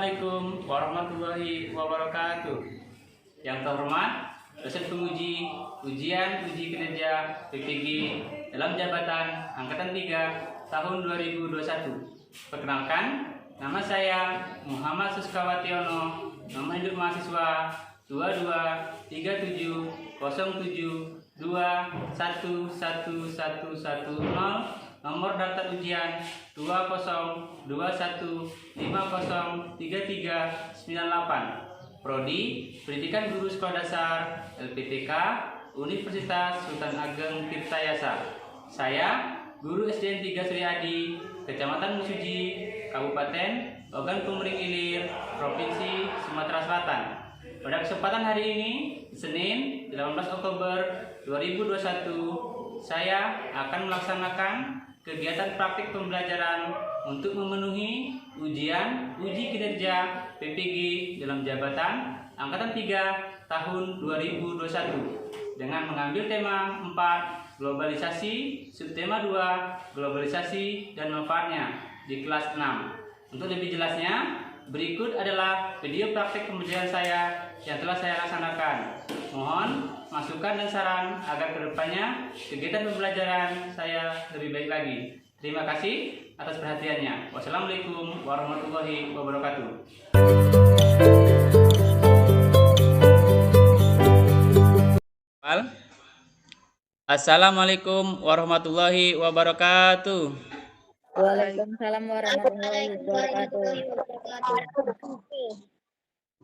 Assalamualaikum warahmatullahi wabarakatuh. Yang terhormat, dosen penguji ujian uji kinerja PPG dalam jabatan Angkatan 3 tahun 2021. Perkenalkan, nama saya Muhammad Suskawationo, nomor induk mahasiswa 223707211110, nomor daftar ujian 2021503398, Prodi Pendidikan Guru Sekolah Dasar LPTK Universitas Sultan Ageng Tirtayasa. Saya Guru SDN 3 Suryadi, Kecamatan Musuji, Kabupaten Ogan Komering Ilir, Provinsi Sumatera Selatan. Pada kesempatan hari ini, Senin 18 Oktober 2021, saya akan melaksanakan kegiatan praktik pembelajaran untuk memenuhi ujian uji kinerja PPG dalam jabatan Angkatan 3 tahun 2021 dengan mengambil tema 4 globalisasi, subtema 2 globalisasi dan manfaatnya di kelas 6. Untuk lebih jelasnya, berikut adalah video praktik pembelajaran saya yang telah saya laksanakan. Mohon masukan dan saran agar kedepannya kegiatan pembelajaran saya lebih baik lagi. Terima kasih atas perhatiannya. Wassalamualaikum warahmatullahi wabarakatuh. Assalamualaikum warahmatullahi wabarakatuh. Waalaikumsalam warahmatullahi wabarakatuh.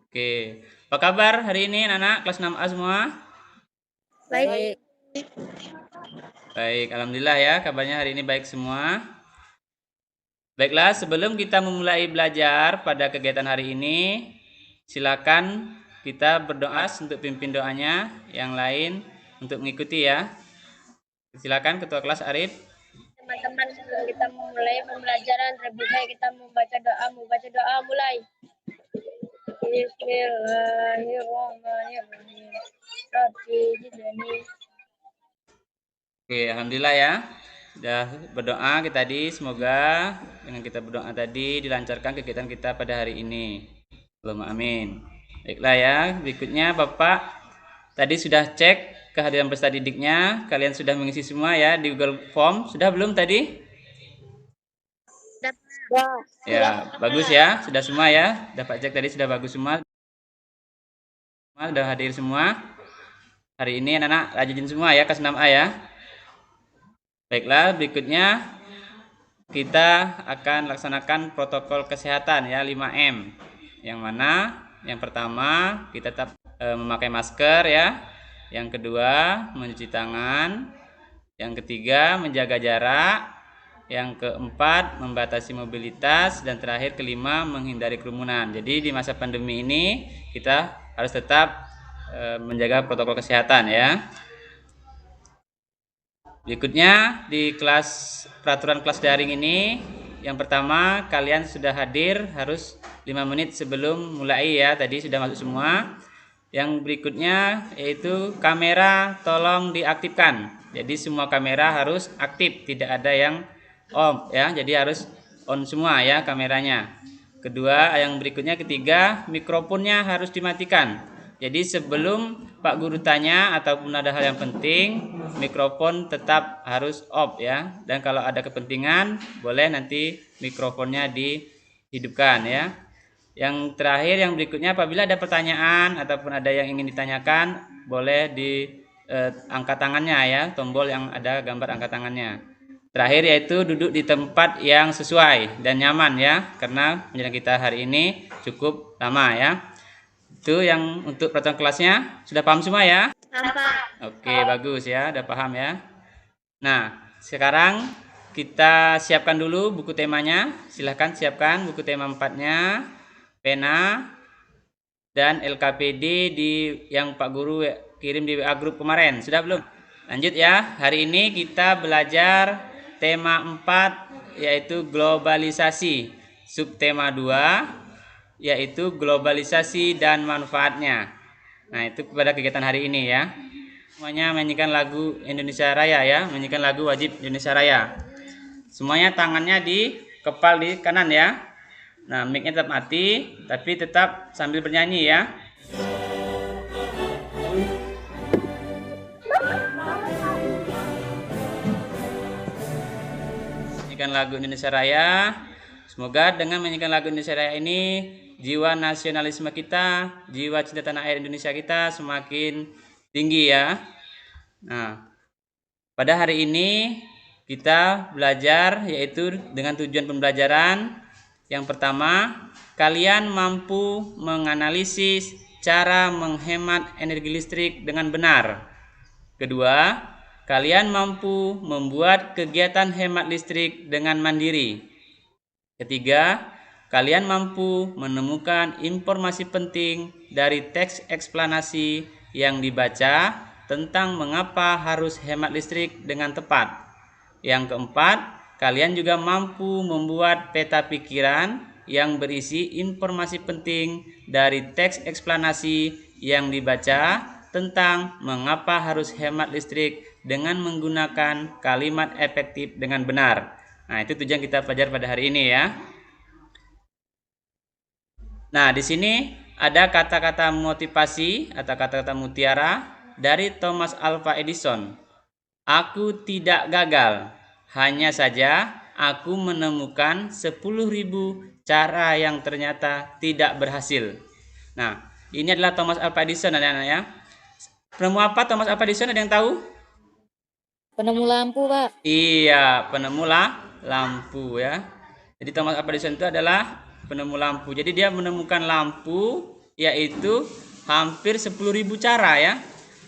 Oke, apa kabar hari ini anak-anak kelas 6A semua? Baik. Baik, alhamdulillah ya, kabarnya hari ini baik semua. Baiklah, sebelum kita memulai belajar pada kegiatan hari ini, silakan kita berdoa untuk pimpin doanya, yang lain untuk mengikuti ya. Silakan Ketua Kelas Arif. Teman-teman, sebelum kita memulai pembelajaran, lebih baik kita membaca doa mulai. Bismillahirrahmanirrahim. Rabbi zidni. Oke, alhamdulillah ya. Sudah berdoa kita tadi, semoga dengan kita berdoa tadi dilancarkan kegiatan kita pada hari ini. Allahumma amin. Baiklah ya, berikutnya Bapak tadi sudah cek kehadiran peserta didiknya. Kalian sudah mengisi semua ya di Google Form. Sudah belum tadi? Ya, bagus ya. Sudah semua ya. Dapat cek tadi sudah bagus semua. Sudah hadir semua. Hari ini anak-anak rajin semua ya, kelas 6A ya. Baiklah, berikutnya kita akan laksanakan protokol kesehatan ya 5M. Yang mana yang pertama kita tetap memakai masker ya. Yang kedua mencuci tangan. Yang ketiga menjaga jarak. Yang keempat membatasi mobilitas, dan terakhir kelima menghindari kerumunan. Jadi di masa pandemi ini kita harus tetap menjaga protokol kesehatan ya. Berikutnya di kelas peraturan kelas daring ini, yang pertama kalian sudah hadir harus 5 menit sebelum mulai ya, tadi sudah masuk semua. Yang berikutnya yaitu kamera tolong diaktifkan. Jadi semua kamera harus aktif, tidak ada yang off ya, jadi harus on semua ya kameranya. Kedua, yang berikutnya ketiga, mikrofonnya harus dimatikan. Jadi sebelum Pak Guru tanya ataupun ada hal yang penting, mikrofon tetap harus off ya. Dan kalau ada kepentingan, boleh nanti mikrofonnya dihidupkan ya. Yang terakhir, yang berikutnya, apabila ada pertanyaan ataupun ada yang ingin ditanyakan, boleh angkat tangannya ya, tombol yang ada gambar angkat tangannya. Terakhir yaitu duduk di tempat yang sesuai dan nyaman ya, karena penjelasan kita hari ini cukup lama ya. Itu yang untuk peraturan kelasnya. Sudah paham semua ya? Oke, bagus ya, udah paham ya. Nah, sekarang kita siapkan dulu buku temanya. Silahkan siapkan buku tema 4-nya, pena, dan LKPD yang Pak Guru kirim di WA Group kemarin. Sudah belum? Lanjut ya. Hari ini kita belajar tema 4 yaitu globalisasi. Subtema 2 yaitu globalisasi dan manfaatnya. Nah, itu pada kegiatan hari ini ya. Semuanya menyanyikan lagu Indonesia Raya ya, menyanyikan lagu wajib Indonesia Raya. Semuanya tangannya di kepal di kanan ya. Nah, mic-nya tetap mati, tapi tetap sambil bernyanyi ya. Nyanyikan lagu Indonesia Raya. Semoga dengan menyanyikan lagu Indonesia Raya ini, jiwa nasionalisme kita, jiwa cinta tanah air Indonesia kita semakin tinggi ya. Nah, pada hari ini kita belajar yaitu dengan tujuan pembelajaran. Yang pertama, kalian mampu menganalisis cara menghemat energi listrik dengan benar. Kedua, kalian mampu membuat kegiatan hemat listrik dengan mandiri. Ketiga, kalian mampu menemukan informasi penting dari teks eksplanasi yang dibaca tentang mengapa harus hemat listrik dengan tepat. Yang keempat, kalian juga mampu membuat peta pikiran yang berisi informasi penting dari teks eksplanasi yang dibaca tentang mengapa harus hemat listrik dengan menggunakan kalimat efektif dengan benar. Nah, itu tujuan kita belajar pada hari ini ya. Nah, di sini ada kata-kata motivasi atau kata-kata mutiara dari Thomas Alva Edison. Aku tidak gagal, hanya saja aku menemukan 10.000 cara yang ternyata tidak berhasil. Nah, ini adalah Thomas Alva Edison anak-anak ya. Penemu apa Thomas Alva Edison, ada yang tahu? Penemu lampu, Pak. Iya, penemu lampu ya. Jadi Thomas Alva Edison itu adalah penemu lampu. Jadi dia menemukan lampu yaitu hampir 10.000 cara ya.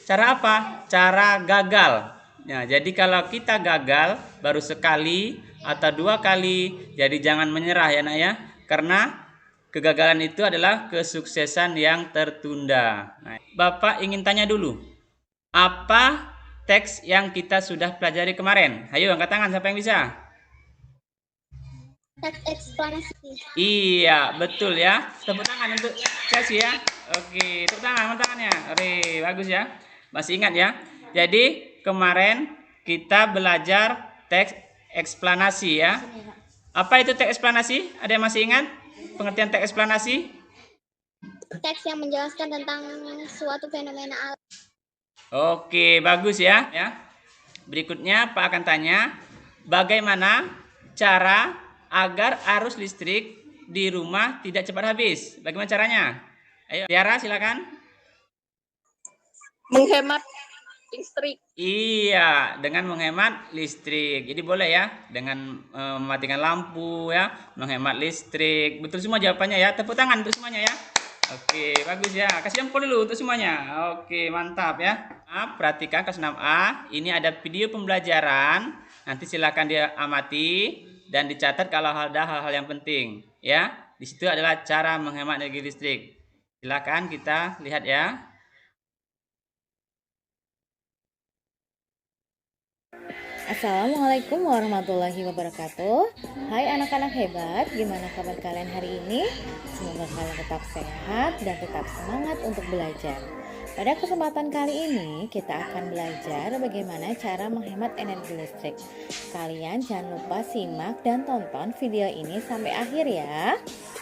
Cara apa? Cara gagal. Nah, jadi kalau kita gagal baru sekali atau 2 kali, jadi jangan menyerah ya nak ya. Karena kegagalan itu adalah kesuksesan yang tertunda. Nah, Bapak ingin tanya dulu, apa teks yang kita sudah pelajari kemarin? Ayo angkat tangan siapa yang bisa. Teks eksplanasi. Iya, betul ya. Tepuk tangan untuk Chelsea ya. Oke, tepuk tangannya. Oke, bagus ya. Masih ingat ya. Jadi kemarin kita belajar teks eksplanasi ya. Apa itu teks eksplanasi? Ada yang masih ingat pengertian teks eksplanasi? Teks yang menjelaskan tentang suatu fenomena alam. Oke, bagus ya. Berikutnya Pak akan tanya, bagaimana cara agar arus listrik di rumah tidak cepat habis? Bagaimana caranya? Ayo, Tiara silakan. Menghemat listrik. Iya, dengan menghemat listrik. Jadi boleh ya, dengan mematikan lampu ya, menghemat listrik. Betul semua jawabannya ya. Tepuk tangan untuk semuanya ya. Oke, bagus ya. Kasih jempol dulu untuk semuanya. Oke, mantap ya. Perhatikan kelas 6A. Ini ada video pembelajaran. Nanti silakan dia amati dan dicatat kalau ada hal-hal yang penting ya. Di situ adalah cara menghemat energi listrik. Silakan kita lihat ya. Assalamualaikum warahmatullahi wabarakatuh. Hai anak-anak hebat, gimana kabar kalian hari ini? Semoga kalian tetap sehat dan tetap semangat untuk belajar. Pada kesempatan kali ini kita akan belajar bagaimana cara menghemat energi listrik. Kalian jangan lupa simak dan tonton video ini sampai akhir ya.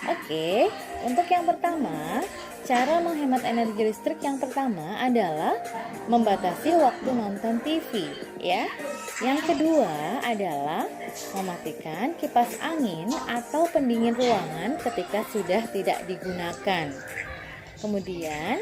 Oke, untuk yang pertama, cara menghemat energi listrik yang pertama adalah membatasi waktu nonton TV ya. Yang kedua adalah mematikan kipas angin atau pendingin ruangan ketika sudah tidak digunakan. Kemudian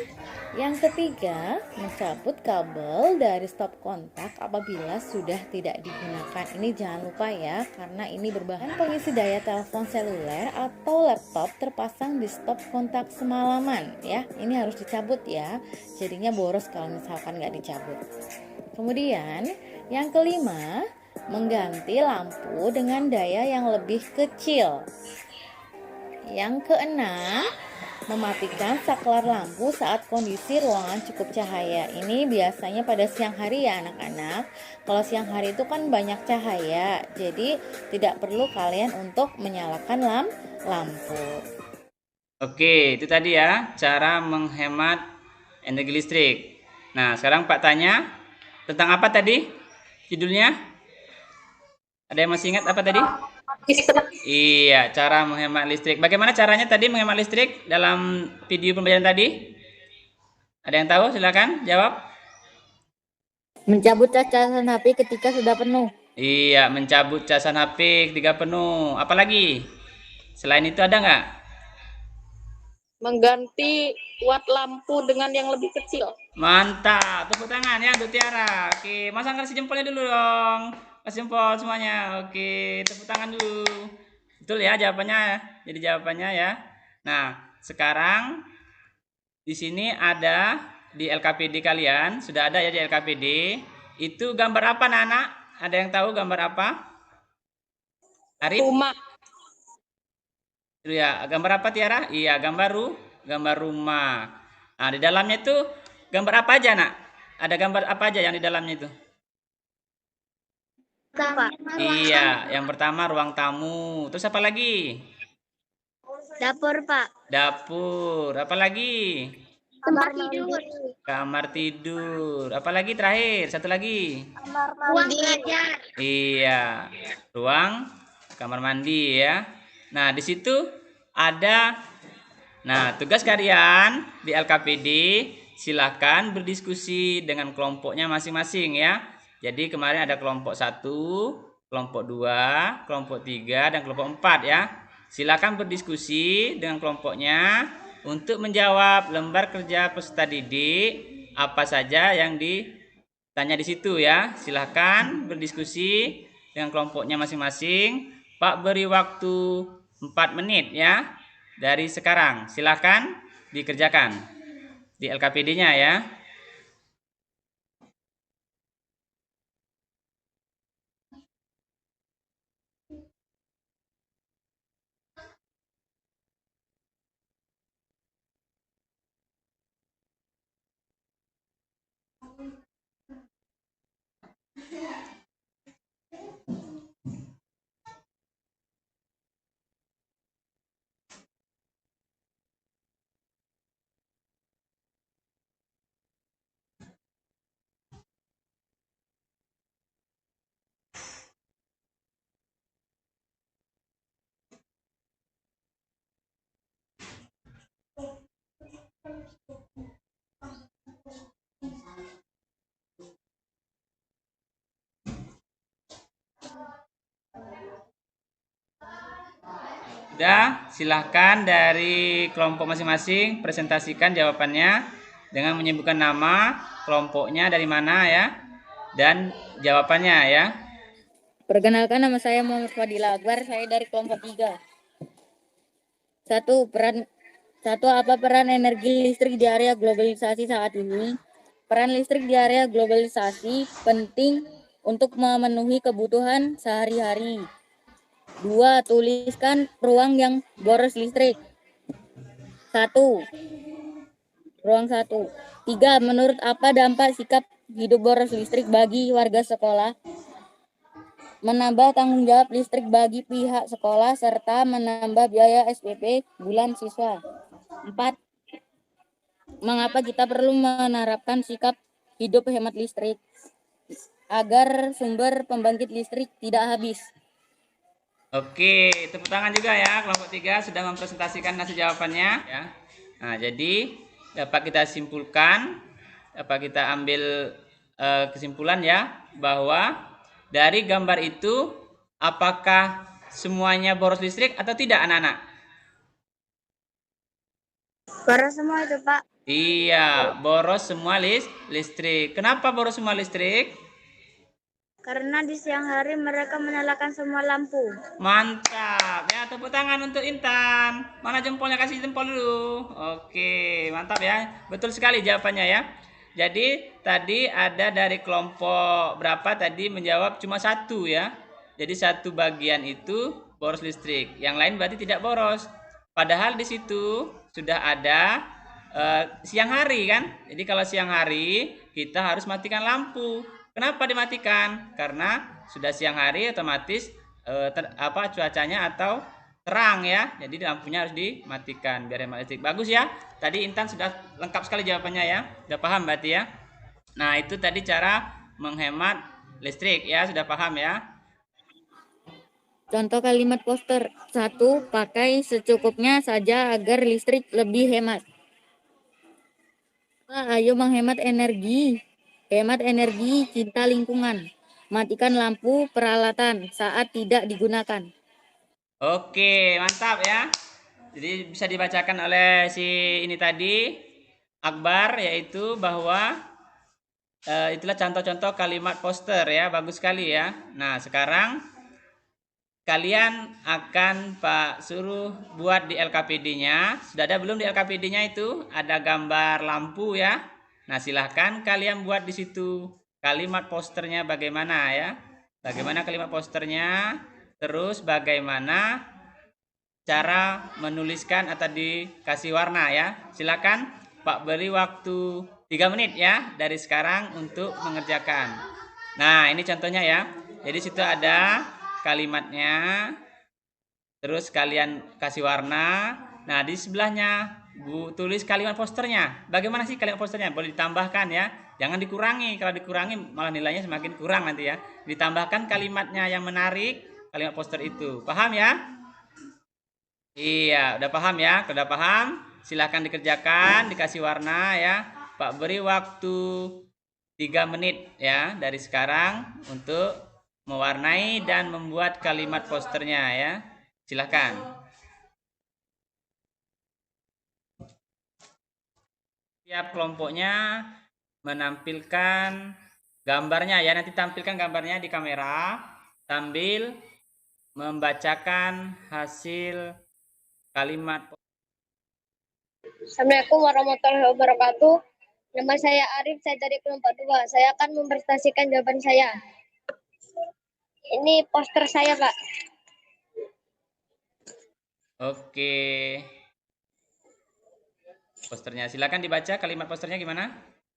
yang ketiga, mencabut kabel dari stop kontak apabila sudah tidak digunakan. Ini jangan lupa ya, karena ini berbahaya. Pengisi daya telepon seluler atau laptop terpasang di stop kontak semalaman ya. Ini harus dicabut ya, jadinya boros kalau misalkan nggak dicabut. Kemudian yang kelima, mengganti lampu dengan daya yang lebih kecil. Yang keenam, mematikan saklar lampu saat kondisi ruangan cukup cahaya. Ini biasanya pada siang hari ya anak-anak. Kalau siang hari itu kan banyak cahaya, jadi tidak perlu kalian untuk menyalakan lampu. Oke, itu tadi ya cara menghemat energi listrik. Nah, sekarang Pak tanya tentang apa tadi judulnya? Ada yang masih ingat apa tadi? Iya, cara menghemat listrik. Bagaimana caranya tadi menghemat listrik dalam video pembelajaran tadi? Ada yang tahu? Silakan jawab. Mencabut cacasan HP ketika sudah penuh. Iya, mencabut casan HP ketika penuh. Apalagi? Selain itu ada nggak? Mengganti watt lampu dengan yang lebih kecil. Mantap, tepuk tangan ya untuk Tiara. Oke, masang kasih jempolnya dulu dong. Kasih jempol semuanya. Oke, tepuk tangan dulu. Betul ya jawabannya. Jadi jawabannya ya. Nah, sekarang di sini ada di LKPD kalian, sudah ada ya di LKPD. Itu gambar apa, anak-anak? Ada yang tahu gambar apa? Arif? Rumah. Ya, gambar apa Tiara? Iya, gambar rumah. Nah, di dalamnya itu gambar apa aja, nak? Ada gambar apa aja yang di dalamnya itu? Pak. Iya, yang pertama ruang tamu. Terus apa lagi? Dapur, Pak. Dapur. Apa lagi? Tempat tidur. Kamar tidur. Apa lagi terakhir? Satu lagi. Ruang belajar. Iya, ruang kamar mandi ya. Nah, di situ ada. Nah, tugas kalian di LKPD silakan berdiskusi dengan kelompoknya masing-masing ya. Jadi kemarin ada kelompok 1, kelompok 2, kelompok 3, dan kelompok 4 ya. Silakan berdiskusi dengan kelompoknya untuk menjawab lembar kerja peserta didik apa saja yang ditanya di situ ya. Silakan berdiskusi dengan kelompoknya masing-masing. Pak beri waktu 4 menit ya. Dari sekarang, silakan dikerjakan di LKPD-nya ya. Sudah, silahkan dari kelompok masing-masing presentasikan jawabannya dengan menyebutkan nama, kelompoknya dari mana ya, dan jawabannya ya. Perkenalkan, nama saya Muhammad Fadila Akbar, saya dari kelompok 3. Apa peran energi listrik di area globalisasi saat ini? Peran listrik di area globalisasi penting untuk memenuhi kebutuhan sehari-hari. 2. Tuliskan ruang yang boros listrik. 1. Ruang 1. 3. Menurut apa dampak sikap hidup boros listrik bagi warga sekolah? Menambah tanggung jawab listrik bagi pihak sekolah serta menambah biaya SPP bulan siswa. 4. Mengapa kita perlu menerapkan sikap hidup hemat listrik agar sumber pembangkit listrik tidak habis? Oke, tepuk tangan juga ya. Kelompok 3 sudah mempresentasikan hasil jawabannya ya. Nah, jadi dapat kita simpulkan, dapat kita ambil kesimpulan ya, bahwa dari gambar itu apakah semuanya boros listrik atau tidak, anak-anak? Boros semua itu, Pak. Iya, boros semua listrik. Kenapa boros semua listrik? Karena di siang hari mereka menyalakan semua lampu. Mantap ya, tepuk tangan untuk Intan. Mana jempolnya? Kasih jempol dulu. Oke, mantap ya, betul sekali jawabannya ya. Jadi tadi ada dari kelompok berapa tadi menjawab cuma satu ya. Jadi satu bagian itu boros listrik, yang lain berarti tidak boros. Padahal di situ sudah ada siang hari kan. Jadi kalau siang hari kita harus matikan lampu. Kenapa dimatikan? Karena sudah siang hari otomatis cuacanya atau terang ya. Jadi lampunya harus dimatikan biar hemat listrik. Bagus ya. Tadi Intan sudah lengkap sekali jawabannya ya. Sudah paham berarti ya. Nah, itu tadi cara menghemat listrik ya, sudah paham ya. Contoh kalimat poster. 1. Pakai secukupnya saja agar listrik lebih hemat. 2. Ayo menghemat energi. Hemat energi, cinta lingkungan. Matikan lampu peralatan saat tidak digunakan. Oke, mantap ya. Jadi bisa dibacakan oleh si ini tadi Akbar, yaitu bahwa itulah contoh-contoh kalimat poster ya, bagus sekali ya. Nah, sekarang kalian akan Pak suruh buat di LKPD-nya. Sudah ada belum di LKPD-nya itu? Ada gambar lampu ya. Nah, silahkan kalian buat di situ kalimat posternya bagaimana ya. Bagaimana kalimat posternya? Terus bagaimana cara menuliskan atau dikasih warna ya. Silakan Pak beri waktu 3 menit ya dari sekarang untuk mengerjakan. Nah, ini contohnya ya. Jadi situ ada kalimatnya. Terus kalian kasih warna. Nah, di sebelahnya Bu tulis kalimat posternya. Bagaimana sih kalimat posternya? Boleh ditambahkan ya. Jangan dikurangi. Kalau dikurangi malah nilainya semakin kurang nanti ya. Ditambahkan kalimatnya yang menarik, kalimat poster itu. Paham ya? Iya, udah paham ya? Kalau udah paham, silahkan dikerjakan, dikasih warna ya. Pak beri waktu 3 menit ya dari sekarang untuk mewarnai dan membuat kalimat posternya ya. Silahkan. Tiap kelompoknya menampilkan gambarnya ya. Nanti tampilkan gambarnya di kamera sambil membacakan hasil kalimat. Assalamualaikum warahmatullahi wabarakatuh. Nama saya Arif, saya dari kelompok 2. Saya akan mempresentasikan jawaban saya. Ini poster saya, Pak. Oke. Posternya silakan dibaca kalimat posternya gimana?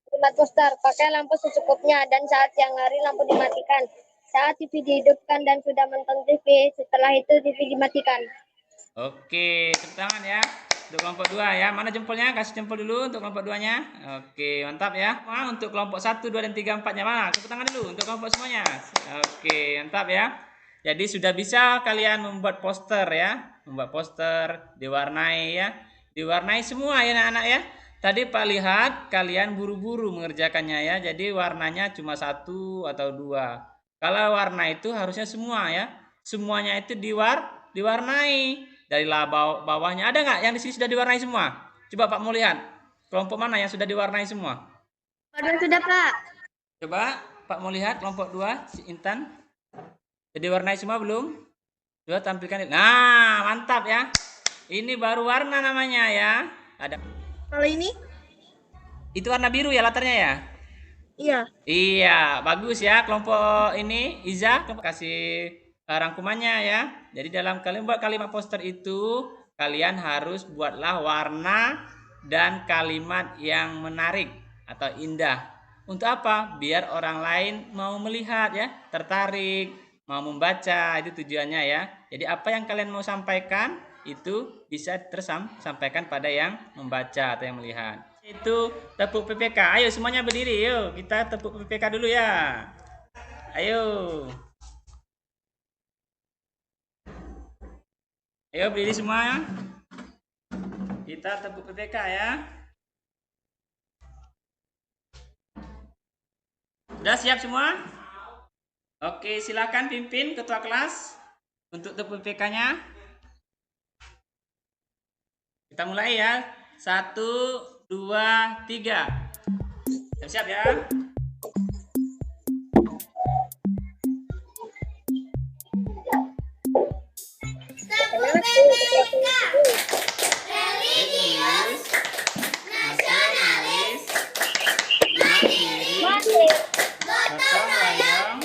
Kalimat poster, pakai lampu secukupnya dan saat siang hari lampu dimatikan. Saat TV dihidupkan dan sudah menonton TV, setelah itu TV dimatikan. Oke, tepuk tangan ya untuk kelompok 2 ya. Mana jempolnya? Kasih jempol dulu untuk kelompok 2-nya. Oke, mantap ya. Nah, untuk kelompok 1, 2 dan 3, 4-nya mana? Tepuk tangan dulu untuk kelompok semuanya. Oke, mantap ya. Jadi sudah bisa kalian membuat poster ya. Membuat poster diwarnai ya. Diwarnai semua ya anak-anak ya. Tadi Pak lihat kalian buru-buru mengerjakannya ya. Jadi warnanya cuma 1 atau 2. Kalau warna itu harusnya semua ya. Semuanya itu diwarnai. Dari bawahnya ada nggak yang di sini sudah diwarnai semua? Coba Pak mau lihat kelompok mana yang sudah diwarnai semua? Sudah, Pak. Coba Pak mau lihat kelompok 2 si Intan. Sudah diwarnai semua belum? Coba tampilkan. Nah, mantap ya. Ini baru warna namanya ya. Ada. Kalau ini? Itu warna biru ya latarnya ya? Iya. Iya, bagus ya kelompok ini. Iza, kasih rangkumannya ya. Jadi dalam kalian buat kalimat poster itu, kalian harus buatlah warna dan kalimat yang menarik atau indah. Untuk apa? Biar orang lain mau melihat ya, tertarik, mau membaca, itu tujuannya ya. Jadi apa yang kalian mau sampaikan itu bisa tersampaikan pada yang membaca atau yang melihat. Itu tepuk PPK. Ayo semuanya berdiri, yuk kita tepuk PPK dulu ya. Ayo. Ayo berdiri semua. Kita tepuk PPK ya. Sudah siap semua? Oke, silakan pimpin ketua kelas untuk tepuk PPK-nya. Kita mulai ya. 1, 2, 3. Siap-siap ya. Religius, nasionalis, mandiri, gotong royong,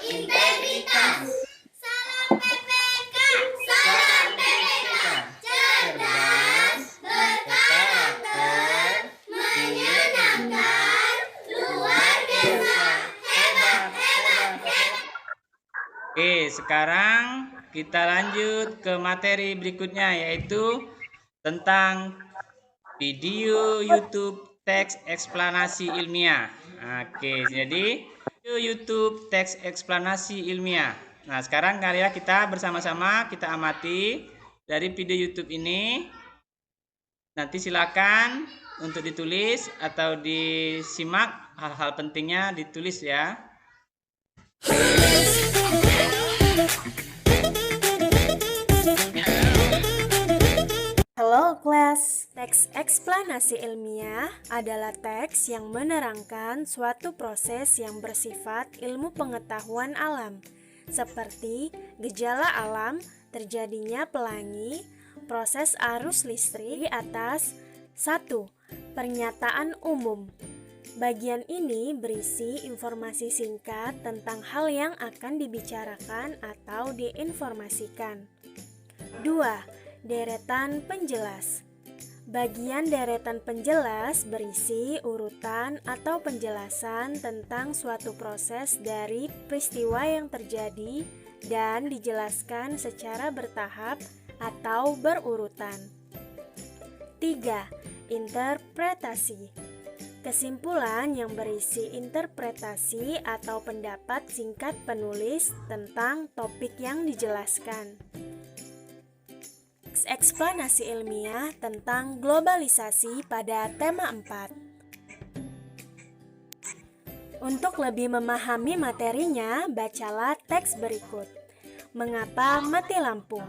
integritas. Salam PPK, cerdas, berkarakter, menyenangkan, luar biasa, hebat. Oke, sekarang kita lanjut ke materi berikutnya yaitu tentang video YouTube teks eksplanasi ilmiah. Oke, jadi video YouTube teks eksplanasi ilmiah. Nah, sekarang kalian kita bersama-sama kita amati dari video YouTube ini. Nanti silakan untuk ditulis atau disimak hal-hal pentingnya ditulis ya. Halo kelas, teks eksplanasi ilmiah adalah teks yang menerangkan suatu proses yang bersifat ilmu pengetahuan alam, seperti gejala alam, terjadinya pelangi, proses arus listrik di atas 1. Pernyataan umum. Bagian ini berisi informasi singkat tentang hal yang akan dibicarakan atau diinformasikan. 2. Deretan penjelas. Bagian deretan penjelas berisi urutan atau penjelasan tentang suatu proses dari peristiwa yang terjadi dan dijelaskan secara bertahap atau berurutan. 3. Interpretasi. Kesimpulan yang berisi interpretasi atau pendapat singkat penulis tentang topik yang dijelaskan. Eksplanasi ilmiah tentang globalisasi pada tema 4. Untuk lebih memahami materinya, bacalah teks berikut. Mengapa mati lampu?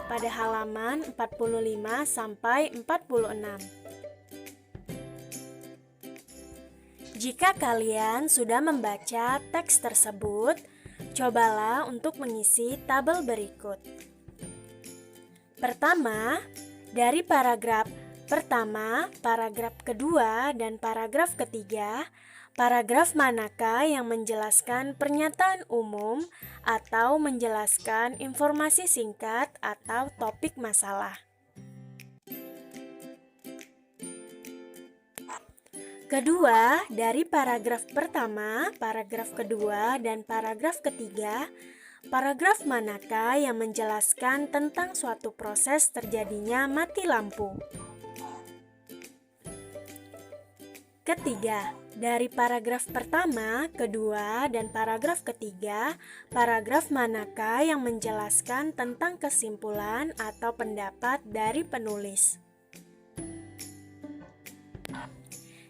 Pada halaman 45 sampai 46. Jika kalian sudah membaca teks tersebut, cobalah untuk mengisi tabel berikut. Pertama, dari paragraf pertama, paragraf kedua, dan paragraf ketiga, paragraf manakah yang menjelaskan pernyataan umum atau menjelaskan informasi singkat atau topik masalah? Kedua, dari paragraf pertama, paragraf kedua, dan paragraf ketiga, paragraf manakah yang menjelaskan tentang suatu proses terjadinya mati lampu? Ketiga, dari paragraf pertama, kedua, dan paragraf ketiga, paragraf manakah yang menjelaskan tentang kesimpulan atau pendapat dari penulis?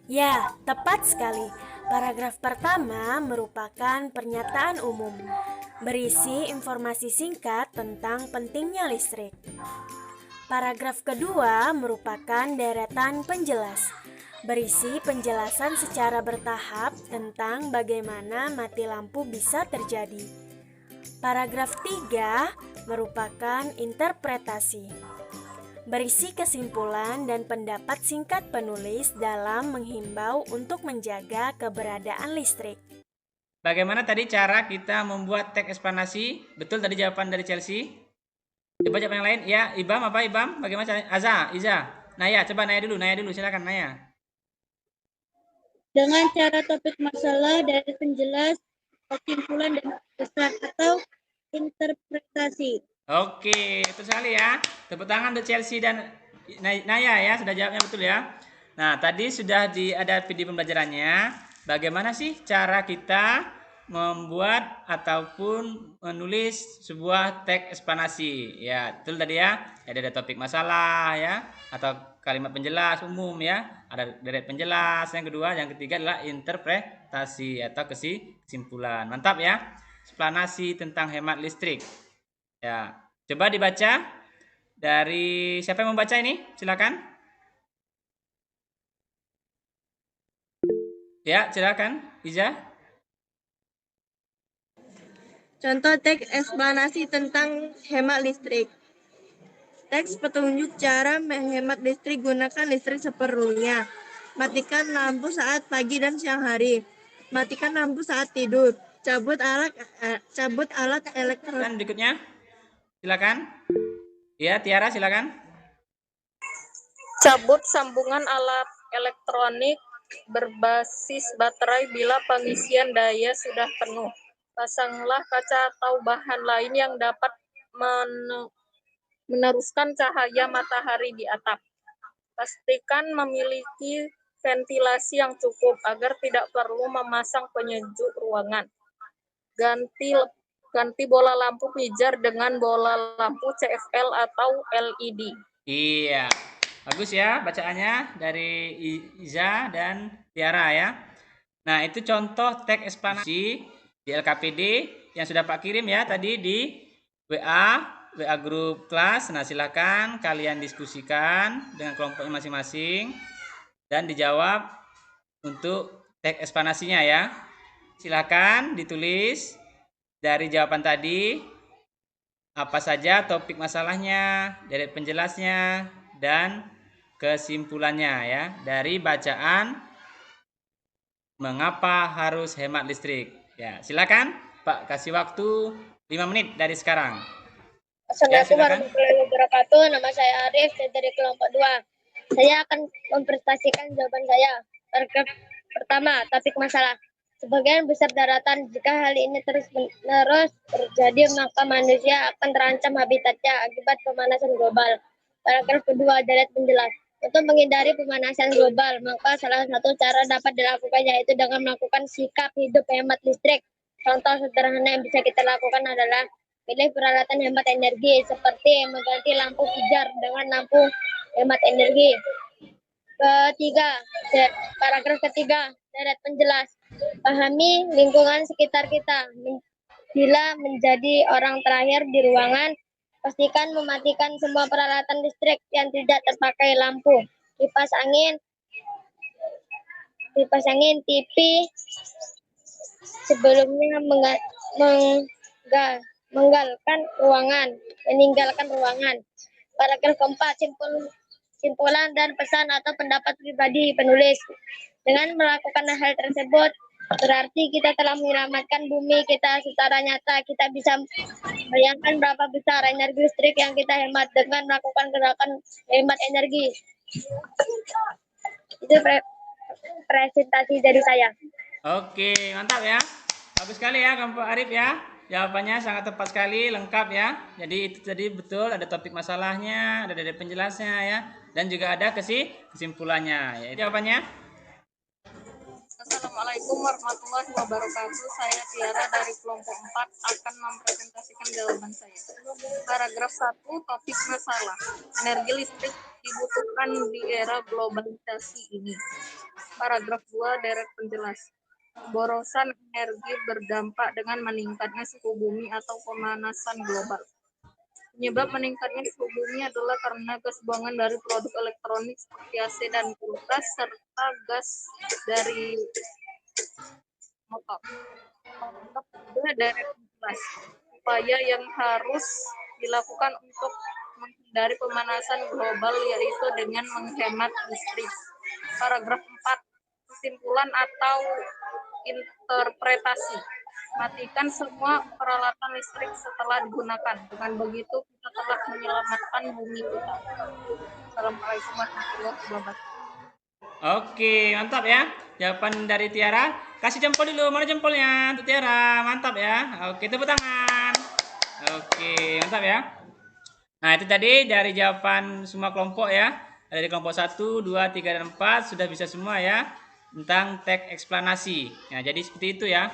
Ya, tepat sekali. Paragraf pertama merupakan pernyataan umum, berisi informasi singkat tentang pentingnya listrik. Paragraf kedua merupakan deretan penjelas, berisi penjelasan secara bertahap tentang bagaimana mati lampu bisa terjadi. Paragraf 3 merupakan interpretasi, berisi kesimpulan dan pendapat singkat penulis dalam menghimbau untuk menjaga keberadaan listrik. Bagaimana tadi cara kita membuat teks eksplanasi? Betul tadi jawaban dari Chelsea? Coba jawab yang lain. Ya, Ibam apa Ibam? Bagaimana caranya? Iza, Naya, coba Naya dulu, silakan Naya. Dengan cara topik masalah dari penjelas, kesimpulan, dan kesan atau interpretasi. Oke, betul sekali ya. Tepuk tangan untuk Chelsea dan Naya ya, sudah jawabnya betul ya. Nah, tadi sudah ada video pembelajarannya. Bagaimana sih cara kita membuat ataupun menulis sebuah teks eksplanasi? Ya, betul tadi ya. Ada topik masalah ya, atau kalimat penjelas umum ya. Ada deret penjelas. Yang kedua, yang ketiga adalah interpretasi atau kesimpulan. Mantap ya. Eksplanasi tentang hemat listrik. Ya, coba dibaca dari siapa yang membaca ini? Silakan. Ya, silakan, Iza. Contoh teks eksplanasi tentang hemat listrik. Teks petunjuk cara menghemat listrik, gunakan listrik seperlunya. Matikan lampu saat pagi dan siang hari. Matikan lampu saat tidur. Cabut alat elektronik. Dan berikutnya. Silakan. Ya, Tiara silakan. Cabut sambungan alat elektronik berbasis baterai bila pengisian daya sudah penuh. Pasanglah kaca atau bahan lain yang dapat meneruskan cahaya matahari di atap. Pastikan memiliki ventilasi yang cukup agar tidak perlu memasang penyejuk ruangan. Ganti Ganti bola lampu pijar dengan bola lampu CFL atau LED. Iya, bagus ya bacaannya dari Iza dan Tiara ya. Nah, itu contoh teks eksplanasi di LKPD yang sudah Pak kirim ya tadi di WA grup kelas. Nah, silakan kalian diskusikan dengan kelompoknya masing-masing dan dijawab untuk teks eksplanasinya ya. Silakan ditulis dari jawaban tadi apa saja topik masalahnya, dari penjelasnya, dan kesimpulannya ya dari bacaan mengapa harus hemat listrik. Ya, silakan Pak, kasih waktu 5 menit dari sekarang. Ya, Assalamualaikum silakan. warahmatullahi wabarakatuh. Nama saya Arif, saya dari kelompok 2. Saya akan mempresentasikan jawaban saya. Paragraf pertama, topik masalah. Sebagian besar daratan, jika hal ini terus-menerus terjadi, maka manusia akan terancam habitatnya akibat pemanasan global. Paragraf kedua, deret penjelas. Untuk menghindari pemanasan global, maka salah satu cara dapat dilakukan yaitu dengan melakukan sikap hidup hemat listrik. Contoh sederhana yang bisa kita lakukan adalah pilih peralatan hemat energi seperti mengganti lampu pijar dengan lampu hemat energi. Paragraf ketiga, deret penjelas. Pahami lingkungan sekitar kita. Bila menjadi orang terakhir di ruangan, pastikan mematikan semua peralatan listrik yang tidak terpakai lampu, kipas angin, TV, sebelumnya meninggalkan ruangan. Paragraf keempat, simpulan dan pesan atau pendapat pribadi penulis. Dengan melakukan hal tersebut, berarti kita telah menyelamatkan bumi kita secara nyata. Kita bisa bayangkan berapa besar energi listrik yang kita hemat dengan melakukan gerakan hemat energi. Itu presentasi dari saya. Oke, mantap ya. Bagus sekali ya kelompok Arif ya. Jawabannya sangat tepat sekali, lengkap ya. Jadi itu tadi betul, ada topik masalahnya, ada dari penjelasnya ya, dan juga ada kesimpulannya. Ya, jawabannya. Assalamualaikum warahmatullahi wabarakatuh. Saya Tiara dari kelompok 4 akan mempresentasikan jawaban saya. Paragraf 1, topik masalah. Energi listrik dibutuhkan di era globalisasi ini. Paragraf 2, deret penjelas. Borosan energi berdampak dengan meningkatnya suhu bumi atau pemanasan global. Penyebab meningkatnya suhu bumi adalah karena gas buangan dari produk elektronik seperti AC dan kulkas serta gas dari motor. Dari upaya yang harus dilakukan untuk menghindari pemanasan global yaitu dengan menghemat listrik. Paragraf 4, kesimpulan atau interpretasi. Matikan semua peralatan listrik setelah digunakan. Dengan begitu kita telah menyelamatkan bumi kita. Assalamualaikum warahmatullahi wabarakatuh. Oke, mantap ya. Jawaban dari Tiara. Kasih jempol dulu, mana jempolnya? Untuk Tiara, mantap ya. Oke, tepuk tangan. Oke, mantap ya. Nah, itu tadi dari jawaban semua kelompok ya. Dari kelompok 1, 2, 3, dan 4 sudah bisa semua ya. Tentang teks eksplanasi. Nah, jadi seperti itu ya.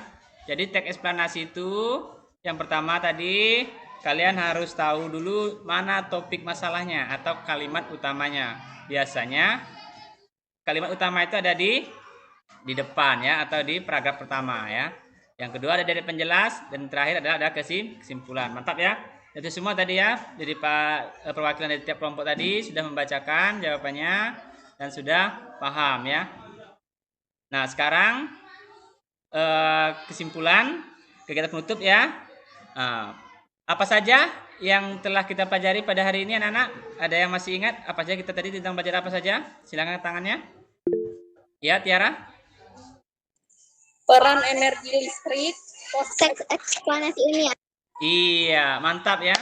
Jadi teks eksplanasi itu yang pertama tadi kalian harus tahu dulu mana topik masalahnya atau kalimat utamanya. Biasanya kalimat utama itu ada di depan ya atau di paragraf pertama ya. Yang kedua ada dari penjelas dan terakhir adalah ada kesimpulan. Mantap ya. Itu semua tadi ya. Jadi Pak perwakilan dari tiap kelompok tadi sudah membacakan jawabannya dan sudah paham ya. Nah, sekarang kesimpulan kegiatan penutup ya. Apa saja yang telah kita pelajari pada hari ini anak-anak? Ada yang masih ingat apa saja kita tadi tentang belajar apa saja? Silakan tangannya. Ya, Tiara. Peran energi listrik, Teks eksplanasi ini ya. Iya, mantap ya.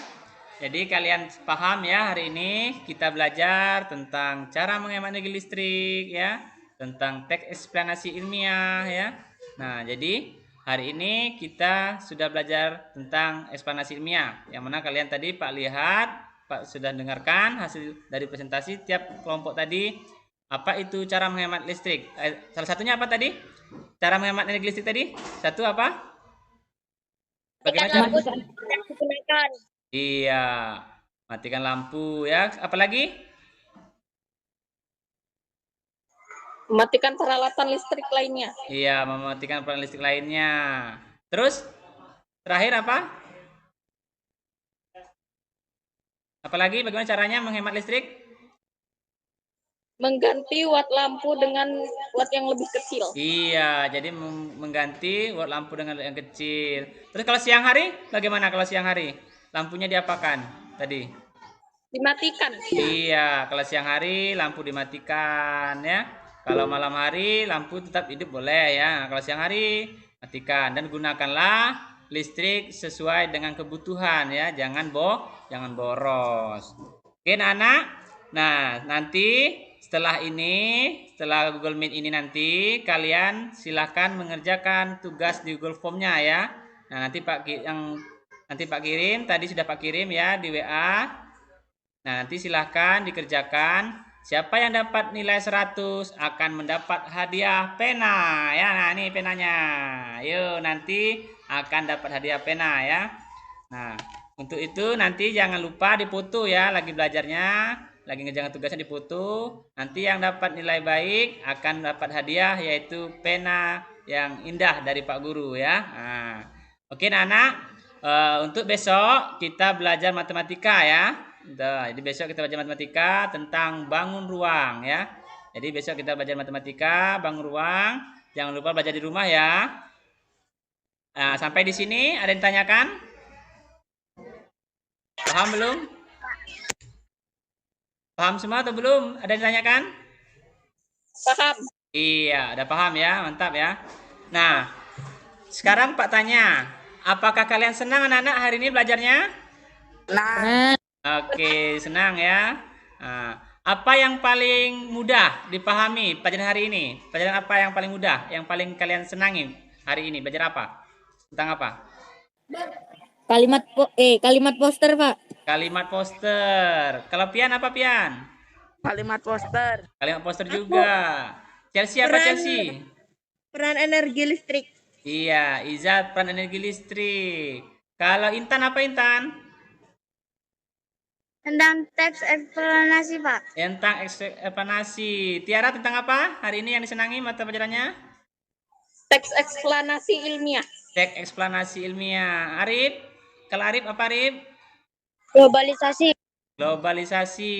Jadi kalian paham ya hari ini kita belajar tentang cara menghemat energi listrik ya, tentang teks eksplanasi ilmiah ya. Nah, jadi hari ini kita sudah belajar tentang eksplanasi ilmiah. Yang mana kalian tadi Pak lihat, Pak sudah dengarkan hasil dari presentasi tiap kelompok tadi. Apa itu cara menghemat listrik? Salah satunya apa tadi? Cara menghemat energi listrik tadi? Satu apa? Matikan Bagaimana lampu cara? yang digunakan. Iya, matikan lampu ya. Apalagi? Mematikan peralatan listrik lainnya. Iya, mematikan peralatan listrik lainnya. Terus terakhir apa? Apalagi bagaimana caranya menghemat listrik? Mengganti watt lampu dengan watt yang lebih kecil. Iya, jadi mengganti watt lampu dengan yang kecil. Terus kalau siang hari, bagaimana kalau siang hari? Lampunya diapakan tadi? Dimatikan. Iya, kalau siang hari lampu dimatikan ya. Kalau malam hari lampu tetap hidup boleh ya. Kalau siang hari matikan dan gunakanlah listrik sesuai dengan kebutuhan ya. Jangan boros. Oke, anak-anak. Nah, nanti setelah Google Meet ini nanti kalian silahkan mengerjakan tugas di Google Form-nya ya. Nah, nanti Pak kirim, tadi sudah Pak kirim ya di WA. Nah, nanti silahkan dikerjakan. Siapa yang dapat nilai 100 akan mendapat hadiah pena ya. Nah, ini penanya. Yuk, nanti akan dapat hadiah pena ya. Nah, untuk itu nanti jangan lupa dipoto ya, lagi belajarnya, lagi ngerjakan tugasnya dipoto. Nanti yang dapat nilai baik akan dapat hadiah yaitu pena yang indah dari Pak Guru ya. Nah, oke anak-anak. Untuk besok kita belajar matematika ya. Jadi besok kita belajar matematika tentang bangun ruang ya. Jadi besok kita belajar matematika bangun ruang. Jangan lupa belajar di rumah ya. Nah, sampai di sini ada yang ditanyakan? Paham belum? Paham semua atau belum? Ada yang ditanyakan? Paham. Iya, udah paham ya, mantap ya. Nah, sekarang Pak tanya, apakah kalian senang anak-anak hari ini belajarnya? Nah, Oke, senang ya. Nah, apa yang paling mudah dipahami pelajaran hari ini? Pelajaran apa yang paling mudah, yang paling kalian senangi hari ini? Belajar apa? Tentang apa? kalimat poster, Pak. Kalimat poster. Kalau Pian apa Pian? Kalimat poster. Kalimat poster juga. Chelsea apa Chelsea? Peran energi listrik. Iya, Izzat peran energi listrik. Kalau Intan apa Intan? Tentang teks eksplanasi, Pak. Tentang eksplanasi. Tiara tentang apa? Hari ini yang disenangi mata pelajarannya? Teks eksplanasi ilmiah. Teks eksplanasi ilmiah. Arif? Kalau Arif apa Arif? Globalisasi. Globalisasi.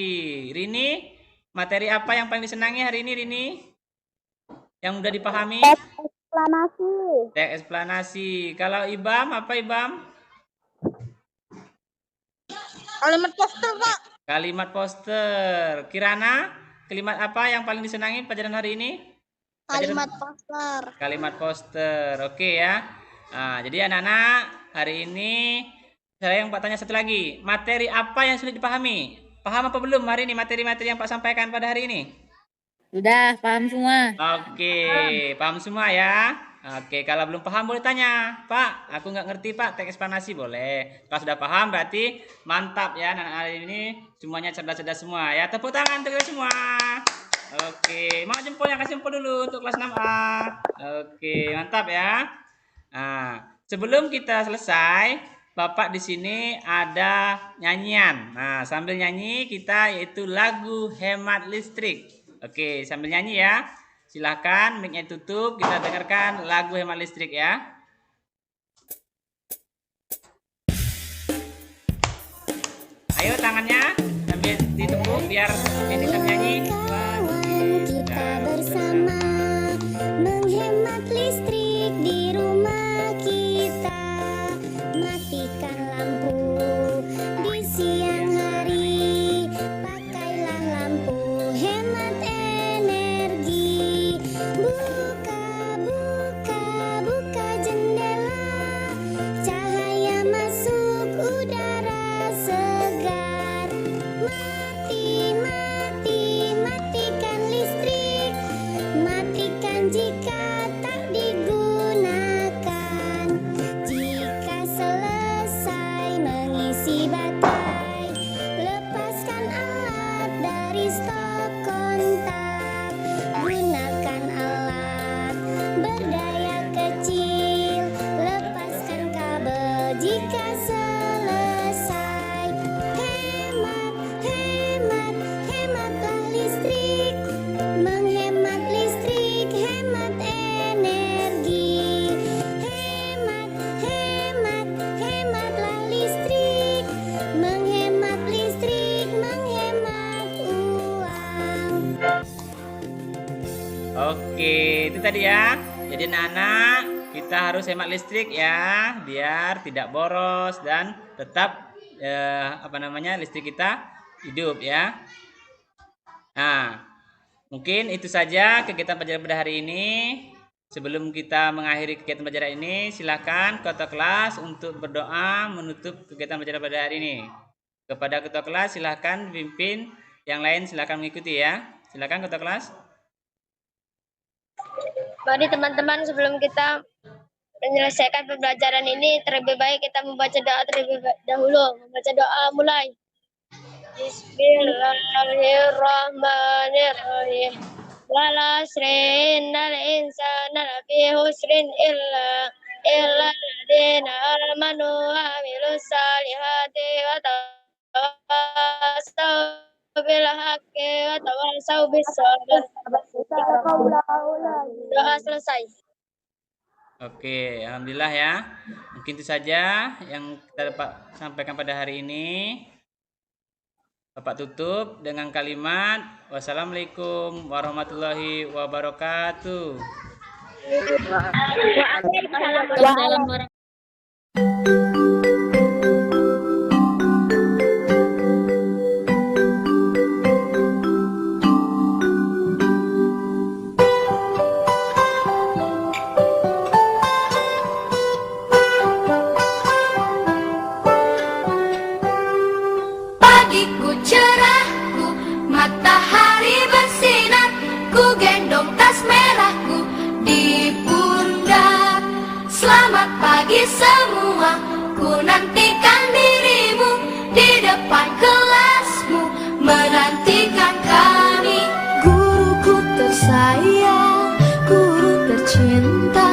Rini? Materi apa yang paling disenangi hari ini Rini? Yang mudah dipahami? Eksplanasi. Teks eksplanasi. Kalau Ibam apa Ibam? Kalimat poster, Pak. Kalimat poster. Kirana, kalimat apa yang paling disenangi pelajaran hari ini? Kalimat poster. Kalimat poster. Oke ya. Nah, jadi anak-anak, hari ini saya yang Pak tanya satu lagi. Materi apa yang sudah dipahami? Paham apa belum hari ini materi-materi yang Pak sampaikan pada hari ini? Sudah, paham semua. Oke, paham semua ya. Oke, kalau belum paham boleh tanya, Pak. Aku nggak ngerti Pak, teks eksplanasi boleh. Kalau sudah paham berarti mantap ya. Anak hari ini semuanya cerdas-cerdas semua ya. Tepuk tangan untuk kita semua. Oke, mau jempolnya kasih jempol dulu untuk kelas 6A. Oke, mantap ya. Nah, sebelum kita selesai, Bapak di sini ada nyanyian. Nah, sambil nyanyi kita yaitu lagu hemat listrik. Oke, sambil nyanyi ya. Silahkan mic-nya tutup, kita dengarkan lagu hemat listrik ya. Ayo tangannya sambil ditepuk biar ini sambil nyanyi. Kita bersama menghemat listrik di rumah kita. Matikan lampu di siang hari, pakailah lampu hemat energi. Buka tadi ya. Jadi anak-anak, kita harus hemat listrik ya, biar tidak boros dan tetap listrik kita hidup ya. Nah, mungkin itu saja kegiatan pelajaran pada hari ini. Sebelum kita mengakhiri kegiatan pelajaran ini, silakan ketua kelas untuk berdoa menutup kegiatan pelajaran pada hari ini. Kepada ketua kelas silakan pimpin, yang lain silakan mengikuti ya. Silakan ketua kelas. Mari teman-teman, sebelum kita menyelesaikan pembelajaran ini, terlebih baik kita membaca doa terlebih dahulu. Membaca doa mulai. Bismillahirrahmanirrahim. Wala asrin innal insana lafi husrin illa alladziina aamanu wa amilus salihati wa tawassaw bil haqqi wa tawassaw bis sabr. Doa selesai. Oke, alhamdulillah ya. Mungkin itu saja yang kita dapat sampaikan pada hari ini. Bapak tutup dengan kalimat wassalamualaikum warahmatullahi wabarakatuh. Waalaikumsalam warahmatullahi Pagiku cerahku, matahari bersinar, ku gendong tas merahku di pundak. Selamat pagi semua, ku nantikan dirimu di depan kelasmu, menantikan kami. Guruku tersayang, guru tercinta,